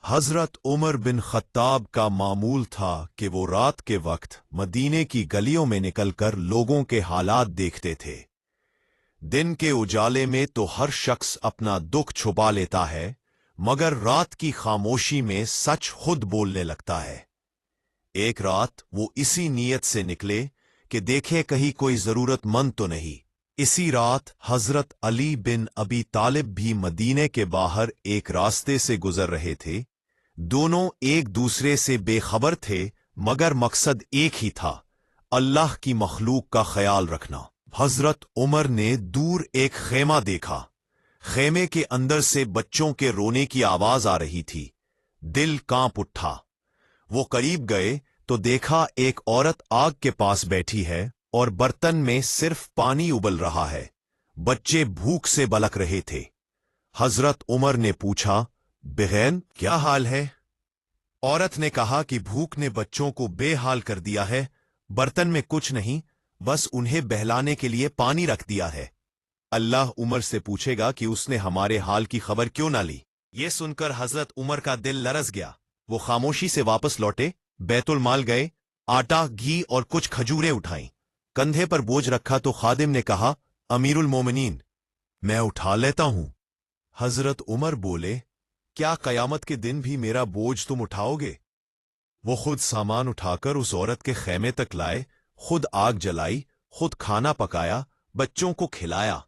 हजरत Umar bin Khattab का मामूल था कि वो रात के वक्त मदीने की गलियों में निकलकर लोगों के हालात देखते थे। दिन के उजाले में तो हर शख्स अपना दुख छुपा लेता है, मगर रात की खामोशी में सच खुद बोलने लगता है। एक रात वो इसी नीयत से निकले कि देखे कहीं कोई जरूरतमंद तो नहीं। इसी रात हजरत अली बिन अबी तालिब भी मदीने के बाहर एक रास्ते से गुजर रहे थे। दोनों एक दूसरे से बेखबर थे, मगर मकसद एक ही था, अल्लाह की मखलूक का ख्याल रखना। हजरत उमर ने दूर एक खेमा देखा। खेमे के अंदर से बच्चों के रोने की आवाज आ रही थी। दिल कांप उठा। वो करीब गए तो देखा एक औरत आग के पास बैठी है और बर्तन में सिर्फ पानी उबल रहा है। बच्चे भूख से बलक रहे थे। हजरत उमर ने पूछा, बहन क्या हाल है? औरत ने कहा कि भूख ने बच्चों को बेहाल कर दिया है। बर्तन में कुछ नहीं, बस उन्हें बहलाने के लिए पानी रख दिया है। अल्लाह उमर से पूछेगा कि उसने हमारे हाल की खबर क्यों ना ली। ये सुनकर हजरत उमर का दिल लरस गया। वो खामोशी से वापस लौटे, बैतुल माल गए, आटा, घी और कुछ खजूरें उठाई। कंधे पर बोझ रखा तो खादिम ने कहा, अमीरुल मोमिनीन, मैं उठा लेता हूं। हजरत उमर बोले, क्या कयामत के दिन भी मेरा बोझ तुम उठाओगे? वो खुद सामान उठाकर उस औरत के खेमे तक लाए, खुद आग जलाई, खुद खाना पकाया, बच्चों को खिलाया।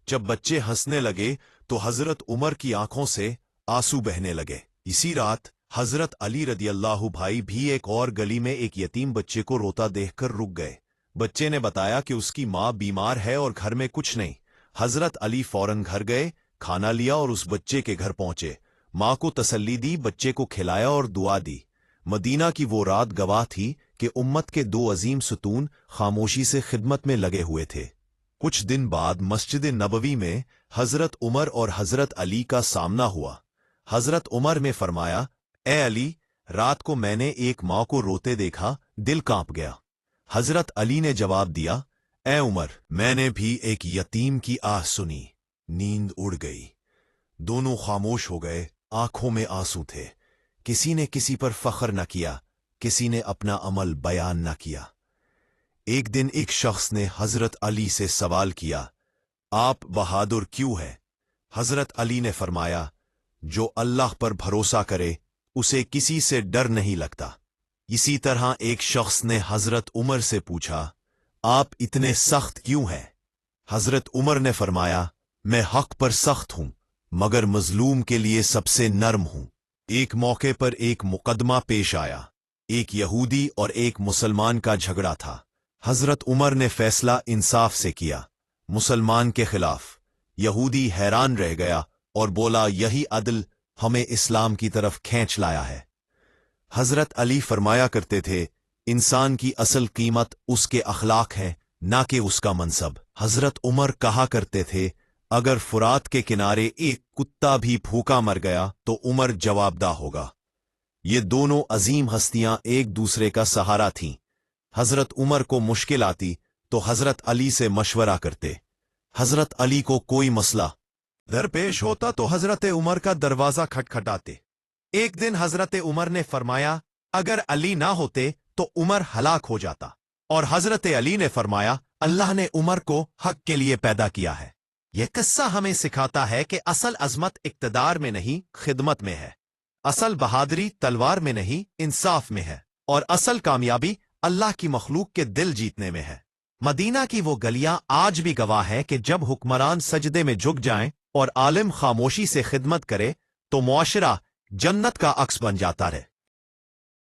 जब बच्चे हंसने लगे तो हजरत उमर की आंखों से आंसू बहने लगे। इसी रात हजरत अली रदियल्लाहु भाई भी एक और गली में एक यतीम बच्चे को रोता देखकर रुक गए। बच्चे ने बताया कि उसकी मां बीमार है और घर में कुछ नहीं। हजरत अली फौरन घर गए, खाना लिया और उस बच्चे के घर पहुंचे। मां को तसल्ली दी, बच्चे को खिलाया और दुआ दी। मदीना की वो रात गवाह थी कि उम्मत के दो अजीम सुतून खामोशी से खिदमत में लगे हुए थे। कुछ दिन बाद मस्जिद नबवी में हजरत उमर और हजरत अली का सामना हुआ। हजरत उमर ने फरमाया, ए अली, रात को मैंने एक मां को रोते देखा, दिल कांप गया। हजरत अली ने जवाब दिया, ए उमर, मैंने भी एक यतीम की आह सुनी, नींद उड़ गई। दोनों खामोश हो गए, आंखों में आंसू थे। किसी ने किसी पर फख्र न किया, किसी ने अपना अमल बयान न किया। एक दिन एक शख्स ने हजरत अली से सवाल किया, आप बहादुर क्यों है? हजरत अली ने फरमाया, जो अल्लाह पर भरोसा करे उसे किसी से डर नहीं लगता। इसी तरह एक शख्स ने हजरत उमर से पूछा, आप इतने सख्त क्यों हैं? हजरत उमर ने फरमाया, मैं हक पर सख्त हूं, मगर मजलूम के लिए सबसे नर्म हूं। एक मौके पर एक मुकदमा पेश आया। एक यहूदी और एक मुसलमान का झगड़ा था। हजरत उमर ने फैसला इंसाफ से किया, मुसलमान के खिलाफ। यहूदी हैरान रह गया और बोला, यही अदल हमें इस्लाम की तरफ खींच लाया है। हजरत अली फरमाया करते थे, इंसान की असल कीमत उसके अखलाक है, ना कि उसका मनसब। हजरत उमर कहा करते थे, अगर फुरात के किनारे एक कुत्ता भी भूखा मर गया तो उमर जवाबदाह होगा। ये दोनों अजीम हस्तियां एक दूसरे का सहारा थीं। हजरत उमर को मुश्किल आती तो हजरत अली से मशवरा करते। हजरत अली को कोई मसला दरपेश होता तो हजरत उमर का दरवाजा खटखटाते। एक दिन हजरत उमर ने फरमाया, अगर अली ना होते तो उमर हलाक हो जाता। और हजरत अली ने फरमाया, अल्लाह ने उमर को हक के लिए पैदा किया है। यह किस्सा हमें सिखाता है कि असल अजमत इक्तदार में नहीं, खिदमत में है। असल बहादुरी तलवार में नहीं, इंसाफ में है। और असल कामयाबी अल्लाह की मखलूक के दिल जीतने में है। मदीना की वो गलियां आज भी गवाह है कि जब हुक्मरान सजदे में झुक जाएं और आलिम खामोशी से खिदमत करे तो मुआशरा जन्नत का अक्स बन जाता है।